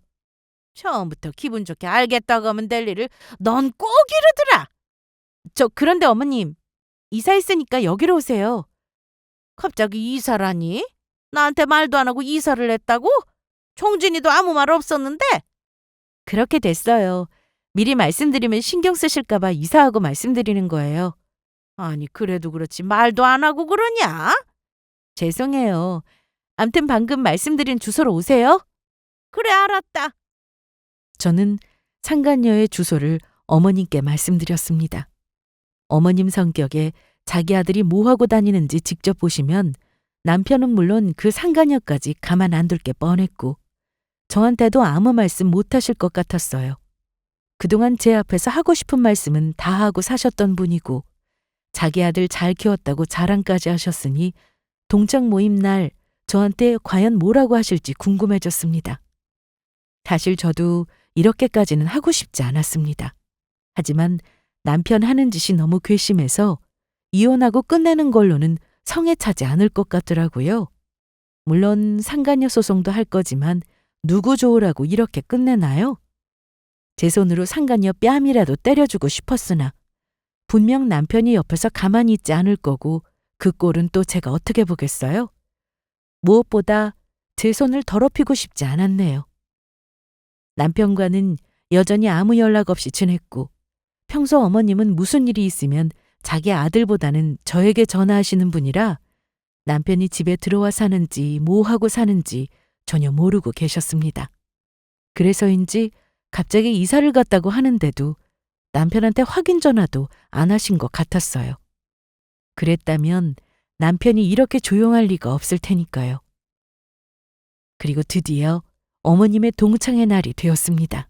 처음부터 기분 좋게 알겠다고 하면 될 일을 넌 꼭 이러더라. 그런데 어머님, 이사했으니까 여기로 오세요. 갑자기 이사라니? 나한테 말도 안 하고 이사를 했다고? 종진이도 아무 말 없었는데? 그렇게 됐어요. 미리 말씀드리면 신경 쓰실까봐 이사하고 말씀드리는 거예요. 아니, 그래도 그렇지 말도 안 하고 그러냐? 죄송해요. 암튼 방금 말씀드린 주소로 오세요. 그래, 알았다. 저는 상간녀의 주소를 어머님께 말씀드렸습니다. 어머님 성격에 자기 아들이 뭐하고 다니는지 직접 보시면 남편은 물론 그 상간녀까지 가만 안 둘 게 뻔했고 저한테도 아무 말씀 못 하실 것 같았어요. 그동안 제 앞에서 하고 싶은 말씀은 다 하고 사셨던 분이고 자기 아들 잘 키웠다고 자랑까지 하셨으니 동창 모임 날 저한테 과연 뭐라고 하실지 궁금해졌습니다. 사실 저도 이렇게까지는 하고 싶지 않았습니다. 하지만 남편 하는 짓이 너무 괘씸해서 이혼하고 끝내는 걸로는 성에 차지 않을 것 같더라고요. 물론 상간녀 소송도 할 거지만 누구 좋으라고 이렇게 끝내나요? 제 손으로 상간녀 뺨이라도 때려주고 싶었으나 분명 남편이 옆에서 가만히 있지 않을 거고 그 꼴은 또 제가 어떻게 보겠어요? 무엇보다 제 손을 더럽히고 싶지 않았네요. 남편과는 여전히 아무 연락 없이 지냈고 평소 어머님은 무슨 일이 있으면 자기 아들보다는 저에게 전화하시는 분이라 남편이 집에 들어와 사는지 뭐 하고 사는지 전혀 모르고 계셨습니다. 그래서인지 갑자기 이사를 갔다고 하는데도 남편한테 확인 전화도 안 하신 것 같았어요. 그랬다면 남편이 이렇게 조용할 리가 없을 테니까요. 그리고 드디어 어머님의 동창의 날이 되었습니다.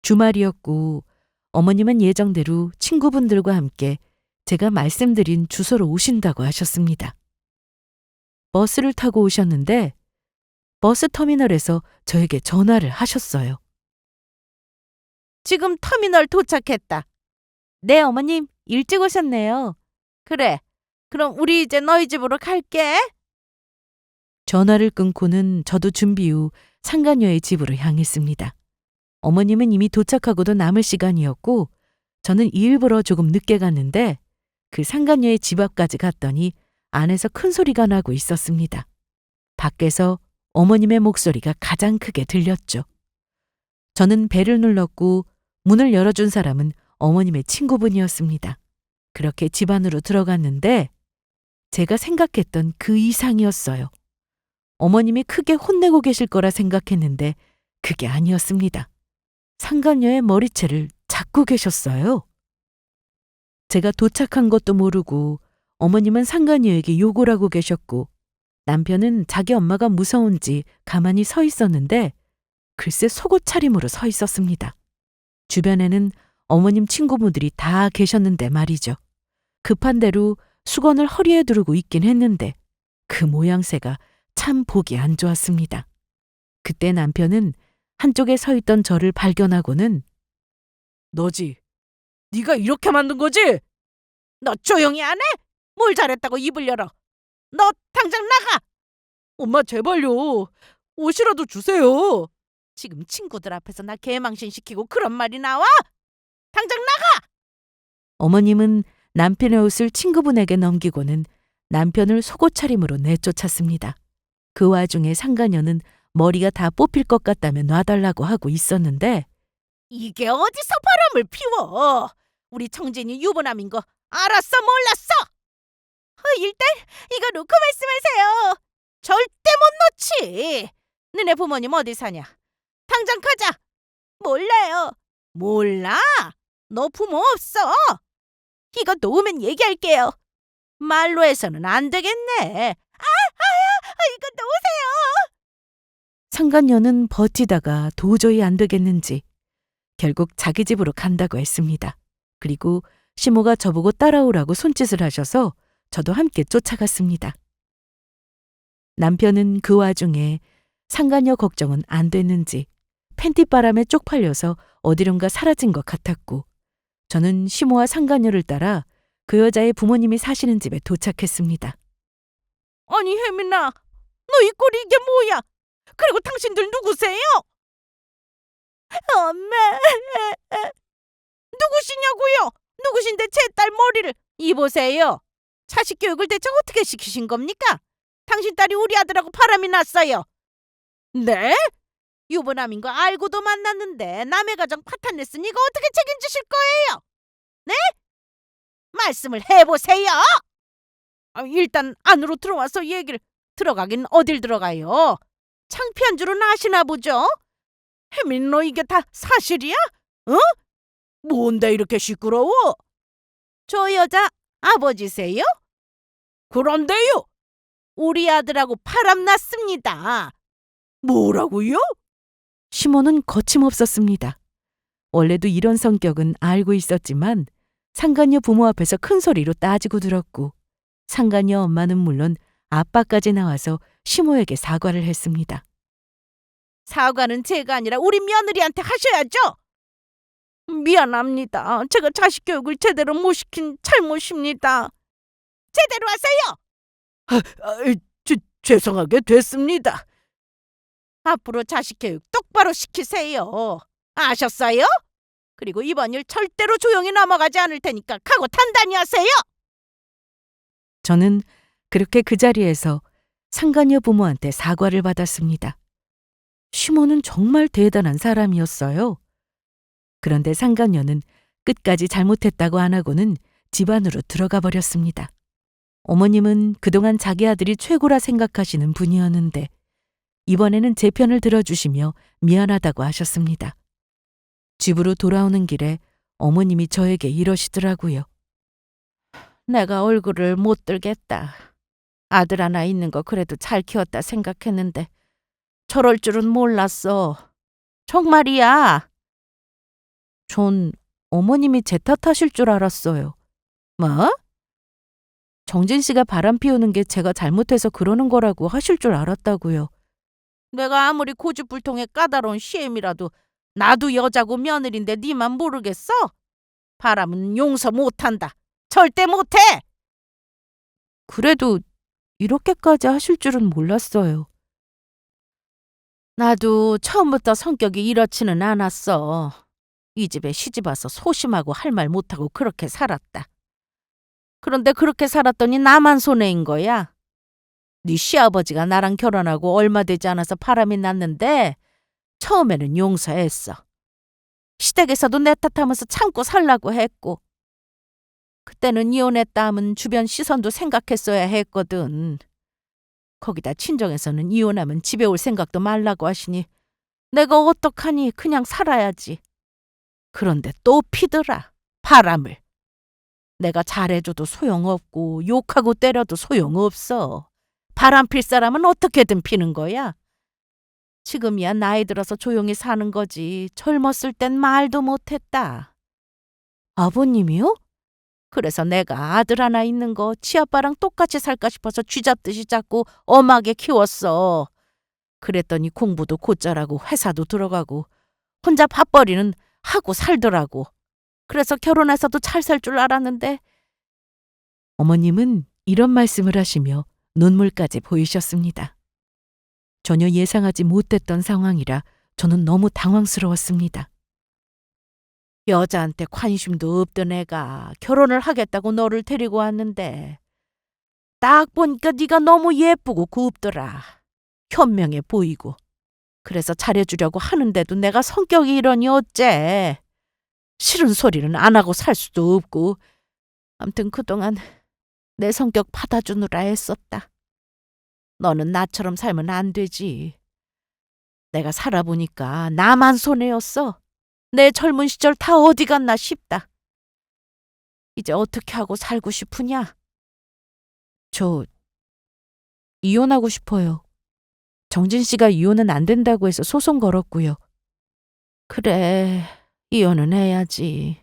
주말이었고 어머님은 예정대로 친구분들과 함께 제가 말씀드린 주소로 오신다고 하셨습니다. 버스를 타고 오셨는데 버스 터미널에서 저에게 전화를 하셨어요. 지금 터미널 도착했다. 네, 어머님, 일찍 오셨네요. 그래, 그럼 우리 이제 너희 집으로 갈게. 전화를 끊고는 저도 준비 후 상간녀의 집으로 향했습니다. 어머님은 이미 도착하고도 남을 시간이었고 저는 일부러 조금 늦게 갔는데 그 상간녀의 집 앞까지 갔더니 안에서 큰 소리가 나고 있었습니다. 밖에서 어머님의 목소리가 가장 크게 들렸죠. 저는 벨을 눌렀고 문을 열어준 사람은 어머님의 친구분이었습니다. 그렇게 집 안으로 들어갔는데 제가 생각했던 그 이상이었어요. 어머님이 크게 혼내고 계실 거라 생각했는데 그게 아니었습니다. 상간녀의 머리채를 잡고 계셨어요. 제가 도착한 것도 모르고 어머님은 상간녀에게 욕을 하고 계셨고 남편은 자기 엄마가 무서운지 가만히 서 있었는데 글쎄 속옷 차림으로 서 있었습니다. 주변에는 어머님 친구분들이 다 계셨는데 말이죠. 급한 대로 수건을 허리에 두르고 있긴 했는데 그 모양새가 참 보기 안 좋았습니다. 그때 남편은 한쪽에 서 있던 저를 발견하고는 너지? 네가 이렇게 만든 거지? 너 조용히 안 해? 뭘 잘했다고 입을 열어? 너 당장 나가! 엄마 제발요. 옷이라도 주세요. 지금 친구들 앞에서 나 개망신시키고 그런 말이 나와? 당장 나가! 어머님은 남편의 옷을 친구분에게 넘기고는 남편을 속옷 차림으로 내쫓았습니다. 그 와중에 상간녀는 머리가 다 뽑힐 것 같다며 놔달라고 하고 있었는데 이게 어디서 바람을 피워? 우리 청진이 유부남인 거 알았어 몰랐어? 일단 이거 놓고 말씀하세요. 절대 못 놓지. 너네 부모님 어디 사냐? 당장 가자. 몰라요. 몰라? 너 부모 없어. 이거 놓으면 얘기할게요. 말로 해서는 안 되겠네. 이거 놓으세요. 상간녀는 버티다가 도저히 안 되겠는지 결국 자기 집으로 간다고 했습니다. 그리고 시모가 저보고 따라오라고 손짓을 하셔서 저도 함께 쫓아갔습니다. 남편은 그 와중에 상간녀 걱정은 안 됐는지 팬티바람에 쪽팔려서 어디론가 사라진 것 같았고 저는 시모와 상간녀를 따라 그 여자의 부모님이 사시는 집에 도착했습니다. 아니 혜민아, 너 이 꼴이 이게 뭐야? 그리고 당신들 누구세요? 엄마, 누구시냐고요? 누구신데 제 딸 머리를 이보세요. 자식 교육을 대체 어떻게 시키신 겁니까? 당신 딸이 우리 아들하고 바람이 났어요. 네? 유부남인 거 알고도 만났는데 남의 가정 파탄냈으니 이거 어떻게 책임지실 거예요? 네? 말씀을 해보세요. 일단 안으로 들어와서 얘기를. 들어가긴 어딜 들어가요? 창피한 줄은 아시나 보죠? 혜민 너 이게 다 사실이야? 어? 뭔데 이렇게 시끄러워? 저 여자 아버지세요? 그런데요. 우리 아들하고 바람났습니다. 뭐라고요? 시모는 거침없었습니다. 원래도 이런 성격은 알고 있었지만 상간녀 부모 앞에서 큰 소리로 따지고 들었고 상간녀 엄마는 물론 아빠까지 나와서 시모에게 사과를 했습니다. 사과는 제가 아니라 우리 며느리한테 하셔야죠. 미안합니다. 제가 자식 교육을 제대로 못 시킨 잘못입니다. 제대로 하세요. 죄송하게 됐습니다. 앞으로 자식 교육 똑바로 시키세요. 아셨어요? 그리고 이번 일 절대로 조용히 넘어가지 않을 테니까 각오 단단히 하세요. 저는 그렇게 그 자리에서 상간녀 부모한테 사과를 받았습니다. 시모는 정말 대단한 사람이었어요. 그런데 상간녀는 끝까지 잘못했다고 안 하고는 집 안으로 들어가 버렸습니다. 어머님은 그동안 자기 아들이 최고라 생각하시는 분이었는데 이번에는 제 편을 들어주시며 미안하다고 하셨습니다. 집으로 돌아오는 길에 어머님이 저에게 이러시더라고요. 내가 얼굴을 못 들겠다. 아들 하나 있는 거 그래도 잘 키웠다 생각했는데 저럴 줄은 몰랐어. 정말이야. 전 어머님이 제 탓하실 줄 알았어요. 뭐? 정진 씨가 바람 피우는 게 제가 잘못해서 그러는 거라고 하실 줄 알았다고요. 내가 아무리 고집불통에 까다로운 시엠이라도 나도 여자고 며느리인데 니만 모르겠어? 바람은 용서 못한다. 절대 못해. 그래도 이렇게까지 하실 줄은 몰랐어요. 나도 처음부터 성격이 이렇지는 않았어. 이 집에 시집와서 소심하고 할 말 못하고 그렇게 살았다. 그런데 그렇게 살았더니 나만 손해인 거야. 네 시아버지가 나랑 결혼하고 얼마 되지 않아서 바람이 났는데 처음에는 용서했어. 시댁에서도 내 탓하면서 참고 살라고 했고 그때는 이혼했다 하면 주변 시선도 생각했어야 했거든. 거기다 친정에서는 이혼하면 집에 올 생각도 말라고 하시니 내가 어떡하니 그냥 살아야지. 그런데 또 피더라. 바람을. 내가 잘해줘도 소용없고 욕하고 때려도 소용없어. 바람 필 사람은 어떻게든 피는 거야. 지금이야 나이 들어서 조용히 사는 거지. 젊었을 땐 말도 못했다. 아버님이요? 그래서 내가 아들 하나 있는 거 지아빠랑 똑같이 살까 싶어서 쥐잡듯이 잡고 엄하게 키웠어. 그랬더니 공부도 곧잘하고 회사도 들어가고 혼자 밥벌이는 하고 살더라고. 그래서 결혼해서도 잘 살 줄 알았는데 어머님은 이런 말씀을 하시며 눈물까지 보이셨습니다. 전혀 예상하지 못했던 상황이라 저는 너무 당황스러웠습니다. 여자한테 관심도 없던 애가 결혼을 하겠다고 너를 데리고 왔는데 딱 보니까 네가 너무 예쁘고 곱더라. 현명해 보이고. 그래서 잘해주려고 하는데도 내가 성격이 이러니 어째. 싫은 소리는 안 하고 살 수도 없고. 암튼 그동안 내 성격 받아주느라 애썼다. 너는 나처럼 살면 안 되지. 내가 살아보니까 나만 손해였어. 내 젊은 시절 다 어디 갔나 싶다. 이제 어떻게 하고 살고 싶으냐? 저 이혼하고 싶어요. 정진 씨가 이혼은 안 된다고 해서 소송 걸었고요. 그래, 이혼은 해야지.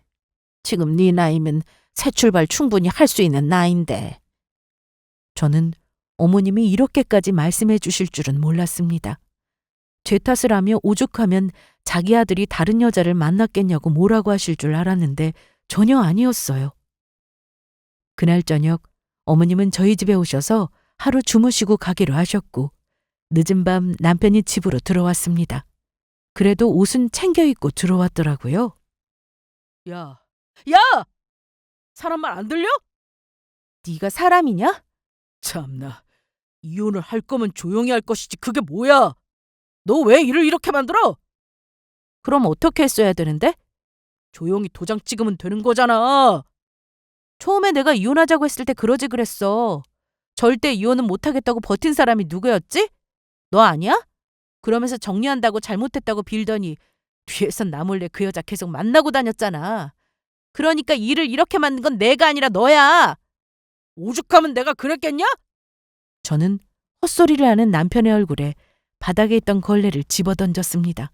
지금 네 나이면 새 출발 충분히 할 수 있는 나이인데. 저는 어머님이 이렇게까지 말씀해 주실 줄은 몰랐습니다. 제 탓을 하며 오죽하면 자기 아들이 다른 여자를 만났겠냐고 뭐라고 하실 줄 알았는데 전혀 아니었어요. 그날 저녁 어머님은 저희 집에 오셔서 하루 주무시고 가기로 하셨고 늦은 밤 남편이 집으로 들어왔습니다. 그래도 옷은 챙겨 입고 들어왔더라고요. 야, 야! 사람 말 안 들려? 네가 사람이냐? 참나, 이혼을 할 거면 조용히 할 것이지 그게 뭐야? 너 왜 일을 이렇게 만들어? 그럼 어떻게 했어야 되는데? 조용히 도장 찍으면 되는 거잖아. 처음에 내가 이혼하자고 했을 때 그러지 그랬어. 절대 이혼은 못하겠다고 버틴 사람이 누구였지? 너 아니야? 그러면서 정리한다고 잘못했다고 빌더니 뒤에선 나 몰래 그 여자 계속 만나고 다녔잖아. 그러니까 일을 이렇게 만든 건 내가 아니라 너야. 오죽하면 내가 그랬겠냐? 저는 헛소리를 하는 남편의 얼굴에 바닥에 있던 걸레를 집어던졌습니다.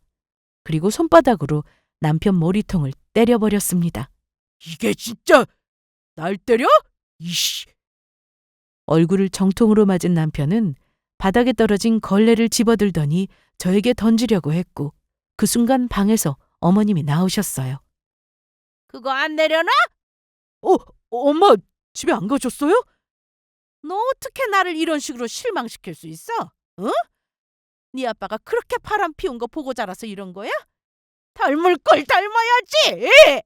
그리고 손바닥으로 남편 머리통을 때려버렸습니다. 이게 진짜 날 때려? 이씨. 얼굴을 정통으로 맞은 남편은 바닥에 떨어진 걸레를 집어들더니 저에게 던지려고 했고 그 순간 방에서 어머님이 나오셨어요. 그거 안 내려놔? 엄마 집에 안 가셨어요? 너 어떻게 나를 이런 식으로 실망시킬 수 있어? 응? 네 아빠가 그렇게 바람 피운 거 보고 자라서 이런 거야? 닮을 걸 닮아야지!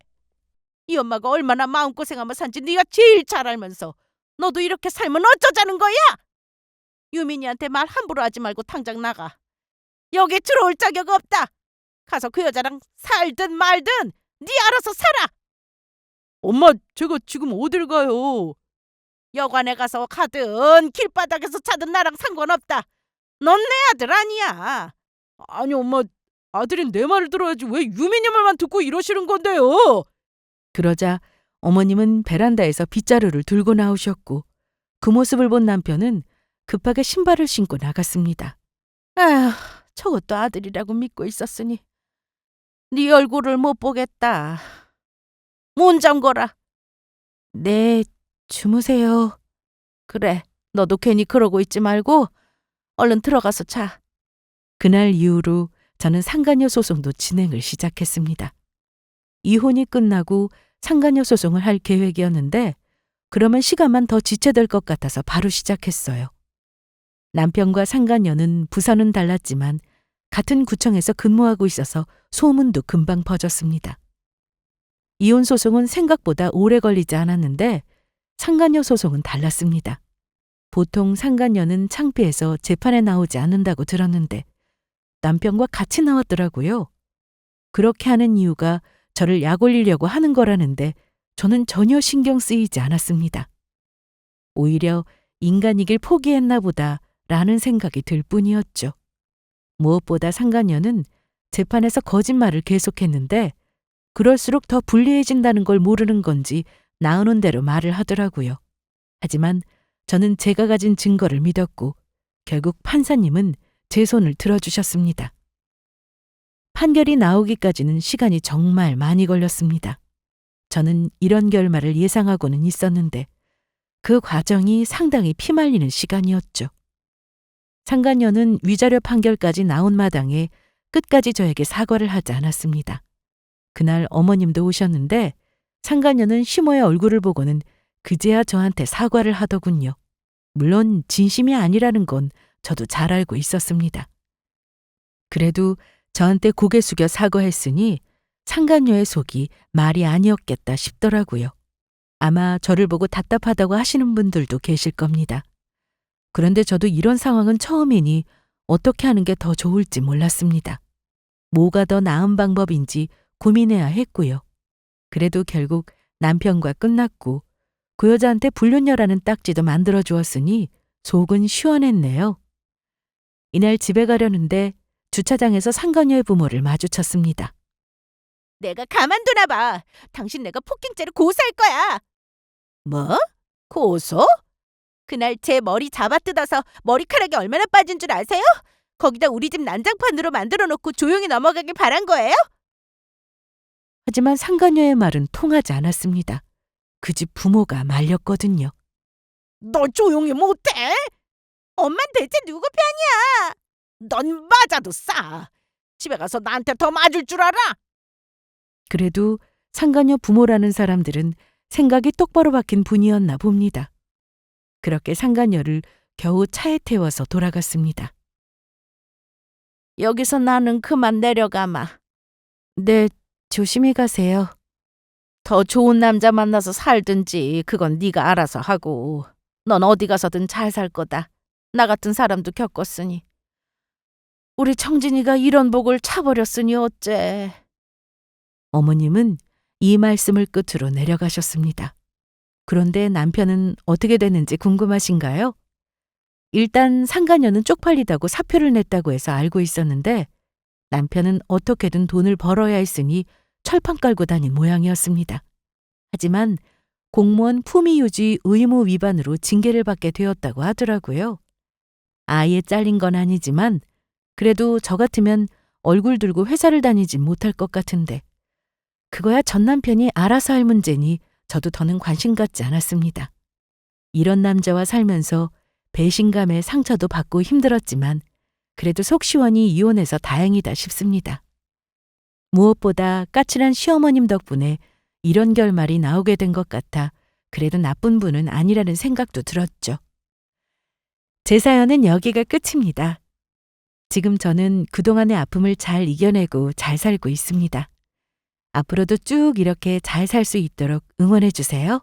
이 엄마가 얼마나 마음고생하며 산지 네가 제일 잘 알면서 너도 이렇게 살면 어쩌자는 거야? 유민이한테 말 함부로 하지 말고 당장 나가. 여기 들어올 자격 없다. 가서 그 여자랑 살든 말든 네 알아서 살아. 엄마 제가 지금 어딜 가요? 여관에 가서 가든 길바닥에서 자든 나랑 상관없다. 넌 내 아들 아니야. 아니 엄마 아들인 내 말을 들어야지 왜 유민이 말만 듣고 이러시는 건데요? 그러자 어머님은 베란다에서 빗자루를 들고 나오셨고 그 모습을 본 남편은 급하게 신발을 신고 나갔습니다. 아휴, 저것도 아들이라고 믿고 있었으니 네 얼굴을 못 보겠다. 문 잠궈라. 네, 주무세요. 그래, 너도 괜히 그러고 있지 말고 얼른 들어가서 자. 그날 이후로 저는 상간녀 소송도 진행을 시작했습니다. 이혼이 끝나고 상간녀 소송을 할 계획이었는데 그러면 시간만 더 지체될 것 같아서 바로 시작했어요. 남편과 상간녀는 부서는 달랐지만 같은 구청에서 근무하고 있어서 소문도 금방 퍼졌습니다. 이혼 소송은 생각보다 오래 걸리지 않았는데 상간녀 소송은 달랐습니다. 보통 상간녀는 창피해서 재판에 나오지 않는다고 들었는데 남편과 같이 나왔더라고요. 그렇게 하는 이유가 저를 약 올리려고 하는 거라는데 저는 전혀 신경 쓰이지 않았습니다. 오히려 인간이길 포기했나 보다 라는 생각이 들 뿐이었죠. 무엇보다 상간녀는 재판에서 거짓말을 계속했는데 그럴수록 더 불리해진다는 걸 모르는 건지 나오는 대로 말을 하더라고요. 하지만 저는 제가 가진 증거를 믿었고 결국 판사님은 제 손을 들어주셨습니다. 판결이 나오기까지는 시간이 정말 많이 걸렸습니다. 저는 이런 결말을 예상하고는 있었는데 그 과정이 상당히 피말리는 시간이었죠. 상간녀는 위자료 판결까지 나온 마당에 끝까지 저에게 사과를 하지 않았습니다. 그날 어머님도 오셨는데 상간녀는 시모의 얼굴을 보고는 그제야 저한테 사과를 하더군요. 물론 진심이 아니라는 건 저도 잘 알고 있었습니다. 그래도 저한테 고개 숙여 사과했으니 상간녀의 속이 말이 아니었겠다 싶더라고요. 아마 저를 보고 답답하다고 하시는 분들도 계실 겁니다. 그런데 저도 이런 상황은 처음이니 어떻게 하는 게 더 좋을지 몰랐습니다. 뭐가 더 나은 방법인지 고민해야 했고요. 그래도 결국 남편과 끝났고 그 여자한테 불륜녀라는 딱지도 만들어 주었으니 속은 시원했네요. 이날 집에 가려는데 주차장에서 상간녀의 부모를 마주쳤습니다. 내가 가만두나 봐. 당신 내가 폭행죄로 고소할 거야. 뭐? 고소? 그날 제 머리 잡아뜯어서 머리카락이 얼마나 빠진 줄 아세요? 거기다 우리 집 난장판으로 만들어 놓고 조용히 넘어가길 바란 거예요? 하지만 상간녀의 말은 통하지 않았습니다. 그 집 부모가 말렸거든요. 너 조용히 못해? 엄만 대체 누구 편이야? 넌 맞아도 싸. 집에 가서 나한테 더 맞을 줄 알아? 그래도 상간녀 부모라는 사람들은 생각이 똑바로 박힌 분이었나 봅니다. 그렇게 상간녀를 겨우 차에 태워서 돌아갔습니다. 여기서 나는 그만 내려가마. 네, 조심히 가세요. 더 좋은 남자 만나서 살든지 그건 네가 알아서 하고. 넌 어디 가서든 잘 살 거다. 나 같은 사람도 겪었으니. 우리 청진이가 이런 복을 차버렸으니 어째. 어머님은 이 말씀을 끝으로 내려가셨습니다. 그런데 남편은 어떻게 됐는지 궁금하신가요? 일단 상간녀는 쪽팔리다고 사표를 냈다고 해서 알고 있었는데 남편은 어떻게든 돈을 벌어야 했으니 철판 깔고 다닌 모양이었습니다. 하지만 공무원 품위유지 의무 위반으로 징계를 받게 되었다고 하더라고요. 아예 잘린 건 아니지만 그래도 저 같으면 얼굴 들고 회사를 다니진 못할 것 같은데 그거야 전 남편이 알아서 할 문제니 저도 더는 관심 갖지 않았습니다. 이런 남자와 살면서 배신감에 상처도 받고 힘들었지만 그래도 속 시원히 이혼해서 다행이다 싶습니다. 무엇보다 까칠한 시어머님 덕분에 이런 결말이 나오게 된 것 같아 그래도 나쁜 분은 아니라는 생각도 들었죠. 제 사연은 여기가 끝입니다. 지금 저는 그동안의 아픔을 잘 이겨내고 잘 살고 있습니다. 앞으로도 쭉 이렇게 잘 살 수 있도록 응원해 주세요.